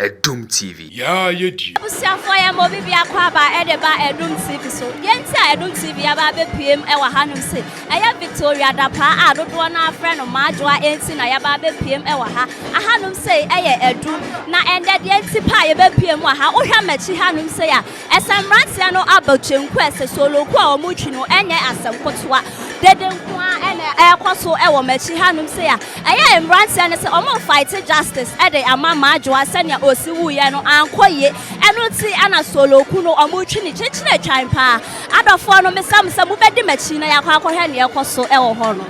Adum TV. Yeah, you do. Busiafo mobi bia kwa ba edeba Adum TV so. Yenti Adum TV aba be PM e wa hanum se. Eya Victoria Dapa a dodo na friend Maa Adwoa enti na ya ba be PM e wa ha. Ahanum se eye Adum na ende de enti pa ye be PM wa ha. Ohwa machi hanum se ya. Esamrantia no abotwenku ese solo ku a omutwi no enye asemkotoa. Dede nko a ene ekoso e wo machi hanum se ya. Eya emrantia ne se omo fight justice e de ama Maa Adwoa senya osi wuye no ankoye eno ti ana solo ku no omutwi ni chechine twan pa adofo no mesamsa mu bedi machi na yakwa akohwe ne ekoso e wo ho no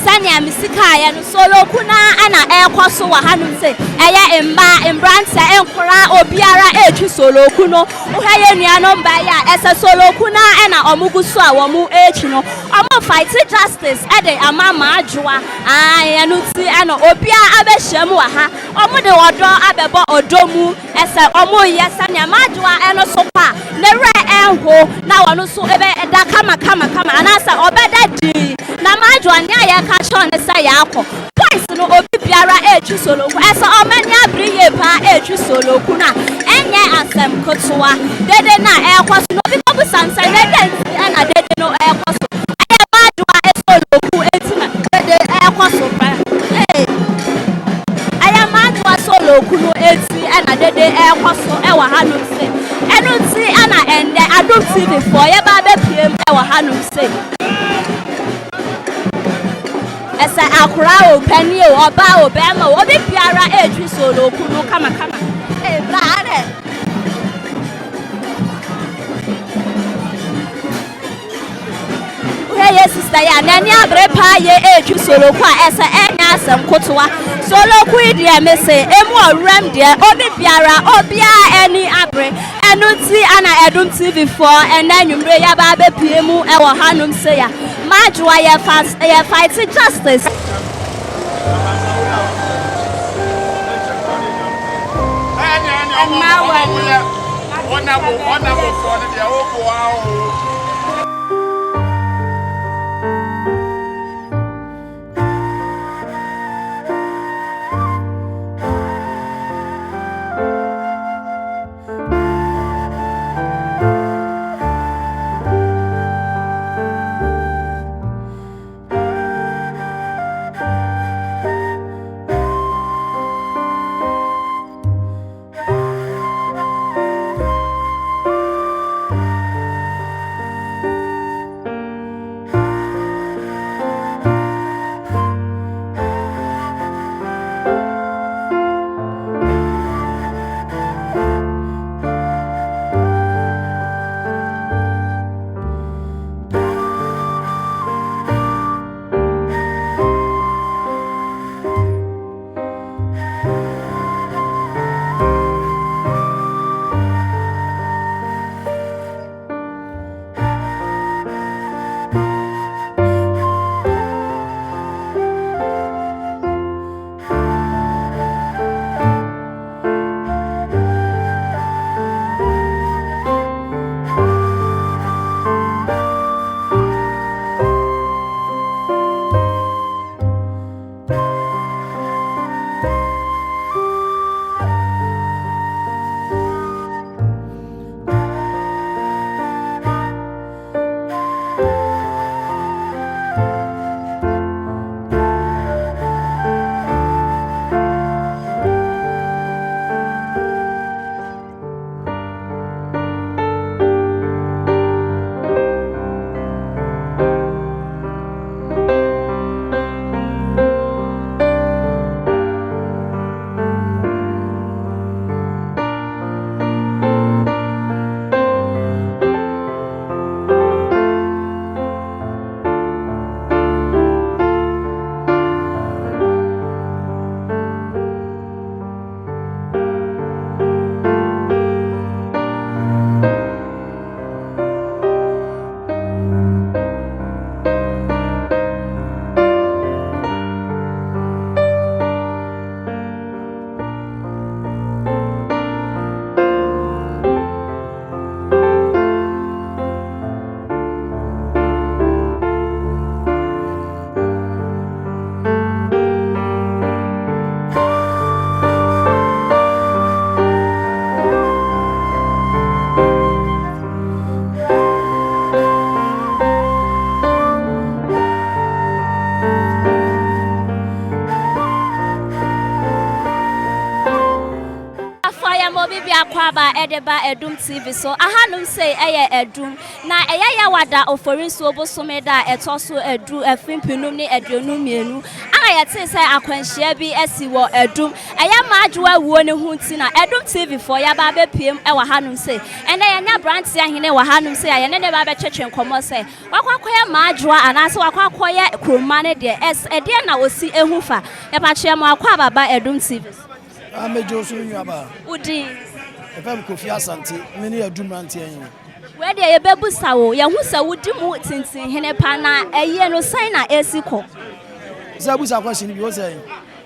sanya misika ya no solo ku na ana ekoso wa hanum se eya embranta enkora obiara etwi solo ku no uhye nuano mba ya ese solo ku na ana omugusu a wo mu echi no omo fight justice ede ama Maa Adwoa anu ti ana obia abehyiam wa ha omo de odo abebo odomu ese omo yesa ne Maa Adwoa eno so pa ne re enho na wono so ebe da kama anasa obeda di na Maa Adwoa ne aya ka chon se ya akọ points no obi biara etwi solo ku ese omani abriye pa etwi solo ku na enye asem kotoa dede na ekwaso no bi ko sansa dede ana dede no ekwaso aya Maa Adwoa solo ku etima dede ekwaso pa aya Maa Adwoa solo ku no eti ana dede ekwaso e wa hanum se eno ti ana ende Adum TV for ye ba be PM e wa hanum se esa akura o pani o oba o bema obi biara etwi solo ku no kama brade hey sister ya nani abre pa ye etwi solo ku a esa enya asem kotoa solo ku ide me se emu orem de obi biara obia eni abre enu ti ana Adum TV for ena nwumre ya ba be piemu e wo hanum se ya Maa Adwoa ye fight justice de ba Adum TV so ahanum say eye Adum na eye ya wada oforin so bosome da eto so edu afimpinum ne aduonum mienu ana yete say akwanhia bi asi wo Adum eye Maa Adwoa wuo ne hunti na Adum TV for ya ba bepiem e wa hanum say ene yenya brand ahene wa hanum say aye ne ba be twetwe nkomo say wakwakoya Maa Adwoa anase wakwakoya kroma ne de ede na osi ehufa ya pa kye mo akwa baba Adum TV amejo so nyaba udi efem Kofi Asante me ne Adum rantie yin we de ye bebusa wo ye hu sa wudi mu tintin hene pa na eye no sign na esiko zabusa question bi o say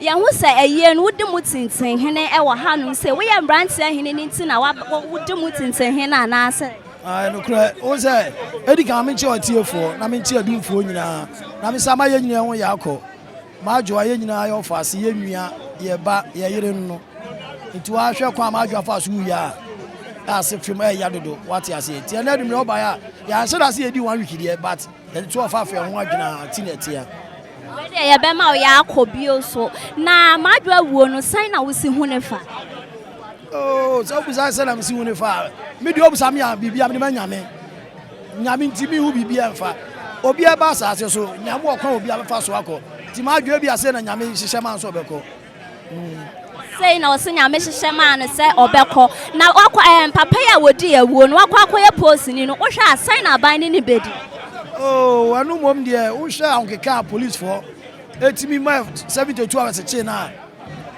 ye hu sa eye no wudi mu tintin hene e wo hanum se we ye brantia hene ni nti na wudi mu tintin hene anase no kra o say edi kan me che otiefo na me che Adumfo nyina na me sama ye nyina ho ya akọ Maa Adwoa ye nyina ya ofase ye nwia ye ba ye yire no nti wa hwe kwa Maa Adwoa fa so ya as if me ya dodo what you say ti na Adum no ba ya so that say edi 1 week there but the 2 of afa ho adwina tineti ya we de ye be ma o ya akobio so na Maa Adwoa wuo no sign na wo si hu ne fa oh so bu say na me si hu ne fa me di obusa me ya bibia me nyame nyame ntimi hu bibia mfa obi e ba asase so nyame okwa obi afa so akọ ti Maa Adwoa bi ase na nyame hihye man so obekọ say na osinya mehihye man se obekọ na wakwa papa ya wodi awuo no wakwa akoye post ni no wohwe asan na aban ni bedi oh anu mom de wohwe ankeka police for etimi ma 72 hours che na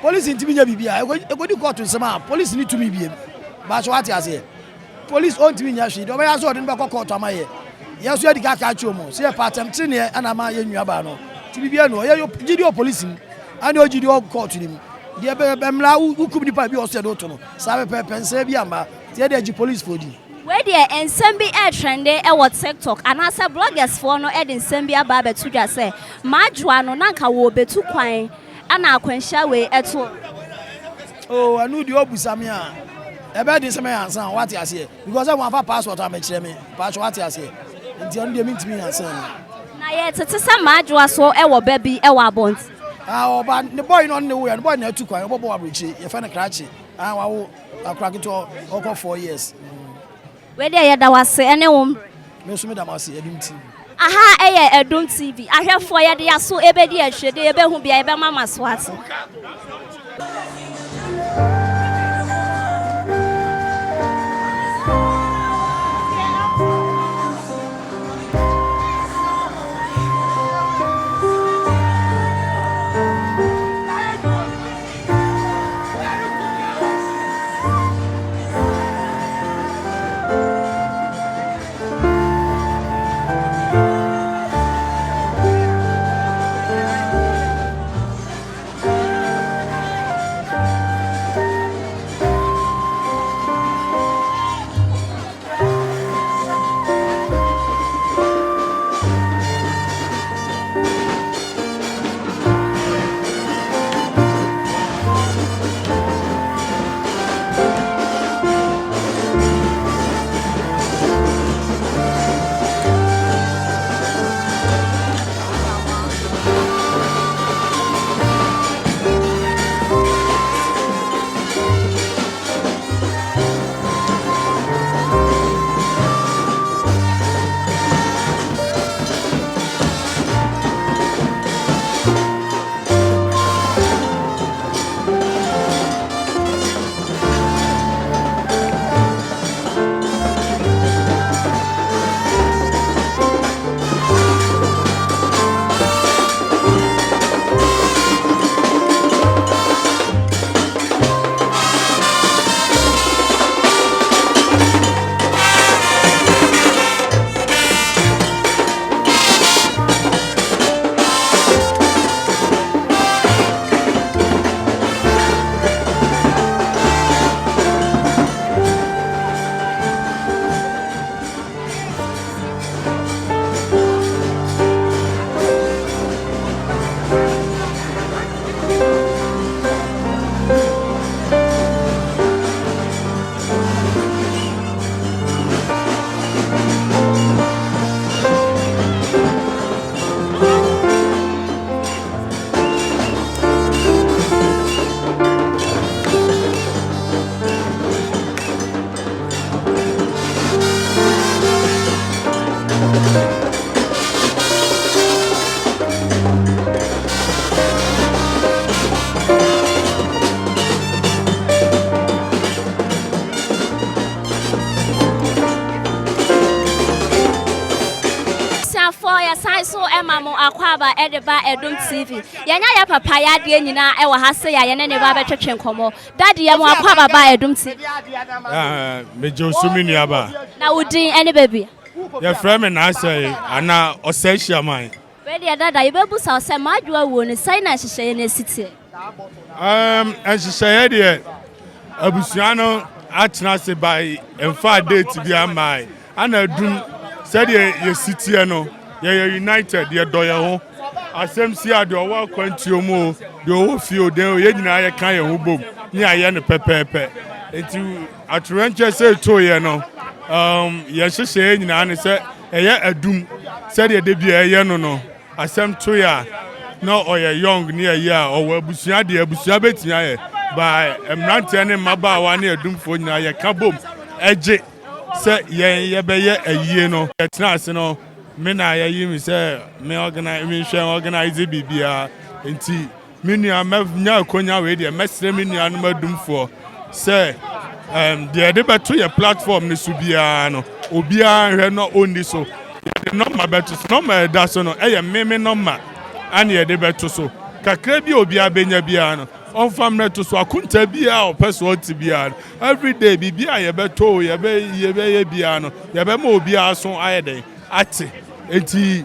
police ntimi nya bibia egodi court nsema police ni tumi biem ba so ati ase police on timi nya hwe do ba ya so odin be court amaye yeso edi ka ka chuomo se patem tine ana ma ye nwaba no timi bia no ye gidi o police ni ani o gidi o court ni de be mla ukub nipa bi o se do to no sabe pense bi amba tie de gi police for di we de ensem bi e trende e wo TikTok anasa bloggers for no e de ensem bi aba betu dwa se Maa Adwoa no nanka wo betu kwan ana akwanhia we eto oh anu di obusa me a e be de se me ansan what you say because I want for passport am kire me passport what you say nti anu de me ntimi ansan na ye tete se Maa Adwoa so e wo ba bi e wo abont oba the boy no ne wo ya the boy na atu kwan obo abrochi ye fa na krachi wa wo akraki to oko 4 years we de ye da wase ene wo me so me da wase Adum TV aha eye Adum TV ahwefo ye de yaso ebedi ahwede ebehu bia ebe mama so ate So Emma mo akwaba edeba Adum TV. Yanya ya papa ya de nyina e wa hase ya ye ne ne ba betwetwe nkomo. Daddy ya mo akwaba ba Adum TV. Me Josumi nuaba. Na wudin any baby. Your friend na say ana osehia man. Ready dada you bebu sa say Maa Adwoa One ni sai na hyehyeye na city. Hyehyeye de abusua no atena se by emfa date bi amai. Ana Adum said ye city no. Ye united ye do ye ho asem si ade owo kwantio mu de owo fio den ye nyina ye kan ye ho bom ni aye ne pepepe enti atrenche se to ye no ye hyehye nyina ne se eye Adum said ye de bia ye no asem to ya no oye young ni ye a owo abusua de abusua betia ye by emrante ne mabaawa ne Adum fo nyina ye ka bom eje se ye be ye ayie no ye tena ase no me na ya yimi say me organize bibia enti me nua nya akonya we de mesre me nua no Adum for say de beto your platform ni subia no obia hwe no ondi so the number beto number da so no me number ani de beto so kakra bi obia benya bia no on family to so akunta bia o person ti bia every day bibia ye beto ye be bia no ye be ma obia so ayeden ate enti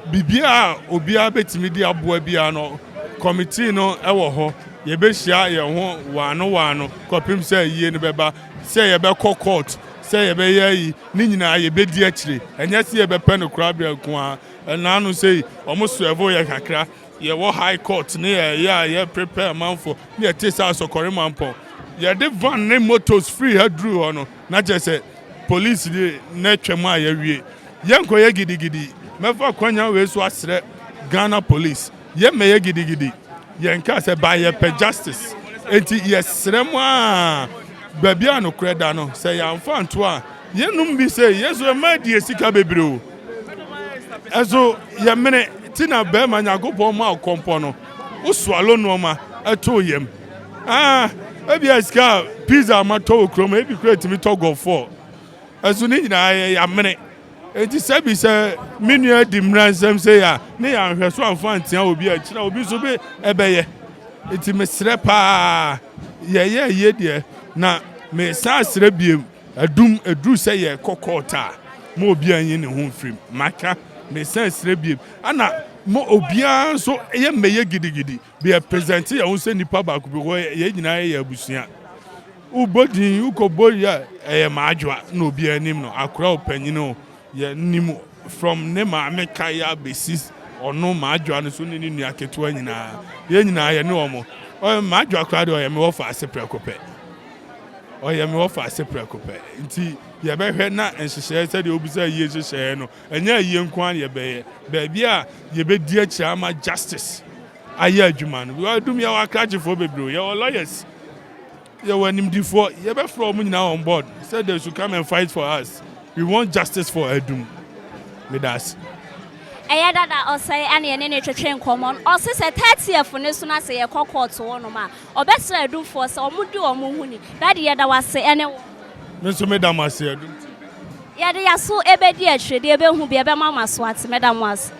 bibia obia betimi di aboa bia no committee no ewo ho ye be hia ye ho wano kopim say yie ne beba say ye be court say ye be yi ni nyina ye be di akire enya say ye be pe no kra bia ko a na anu say omo suevo ye kakra ye wo high court ne ye prepare man for ne tesa sokore man po ye de van ne motos free hadru ho no na je say police de na twem a ye wie yenko ye gidigidi mefa kwanya we so asre Ghana police ye meye gidigidi yenka se ba ye pe justice enti yesrem a babia no kreda no se yamfa nto a yenum bi se yeso ma die sika bebre o ezo ye mene tina be ma nyagopo ma kompo no uswalo no ma eto yem ebi aska pizza ma to krom ebi create mi to go for ezo ni nyina ya mene enti sabi se menua di mransem se ya ne ya hweso amfa ntia obi a kira obi so be ebeye enti mesre pa ye de na me sa sre biem Adum edru se ye kokota mo obi anyi ne ho mfrim maka me sa sre biem ana mo obia so ye meye gidigidi be present ya won se nipa ba ko be ye nyina ye abusua ubodi ukobo ya Maa Adwoa na obi anim no akora opanyino ye nim from ne ma meka ya basis ono Maa Adwoa no so ni nua ketewa nyina ye nyina ye ne omo Maa Adwoa kra de o ye me wo fa asepra kopɛ o ye me wo fa asepra kopɛ nti ye be hwɛ na enhyehyɛ sɛ de obisa ye hyehyɛ no enya ye nko an ye be ba bia ye be di akira ma justice aye adwuma no Adum ya wakragefo bebro ye lawyers ye wanimdifo ye be from nyina on board said they should come and fight for us. We want justice for Adum. With us. Eya dada osai ane ne twetwe nkomo osi se 30th ne so na se ye kokot wo no ma obesra Adum for se omudi omo huni dade ye da wase ene wo me so me da mase Adum ye de yaso ebedi atwede ebe hu bi ebe ma maso ate me da mo ase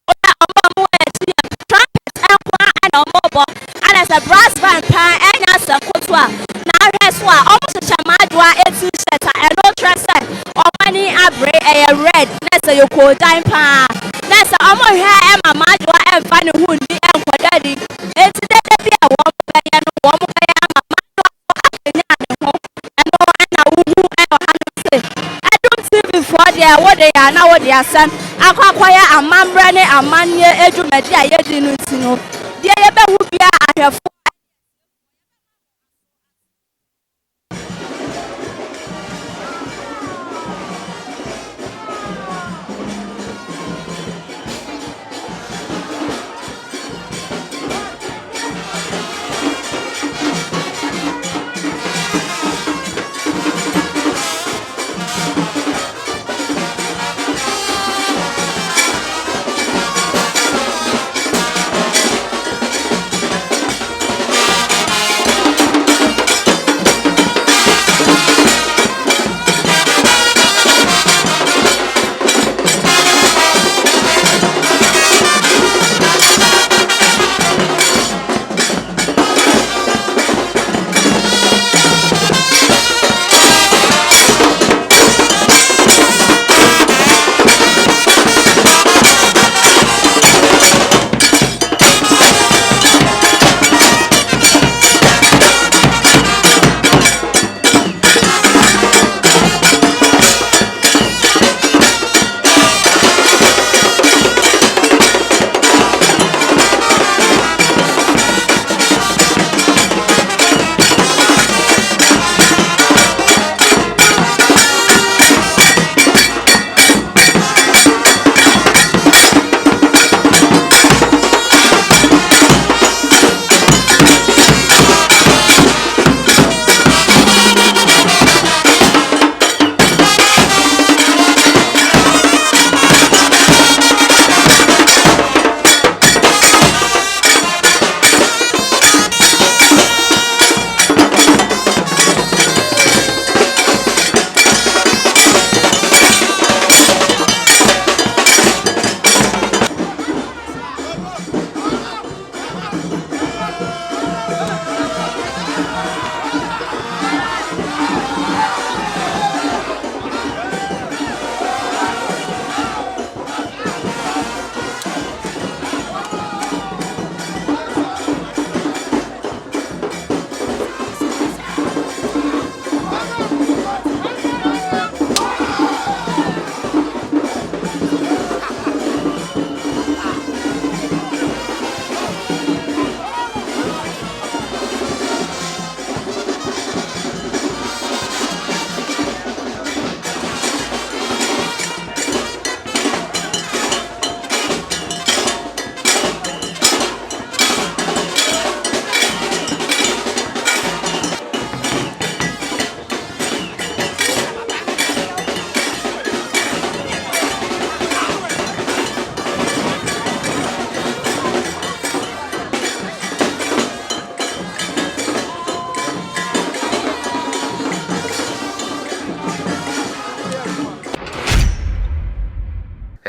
omo eti trumpet enko ana omo ana se brass band pa enya se koto a na ahwe so a omo se Maa Adwoa eti sheta eno trese omani abre red nese yoko dan pa nese omo hwe e Maa Adwoa emfa ne hu ni enkodadi eti dede bi a wo be no wo mo be Maa Adwoa anya ne ho eno ana wuhu e o hanu se Adum TV for there wo de ya na wo de asem akwakwaya amambre ne amanye edwumadi a yedi no ntino de ye be hu bia ahwefo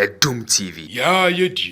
Adum TV. Yeah, you do.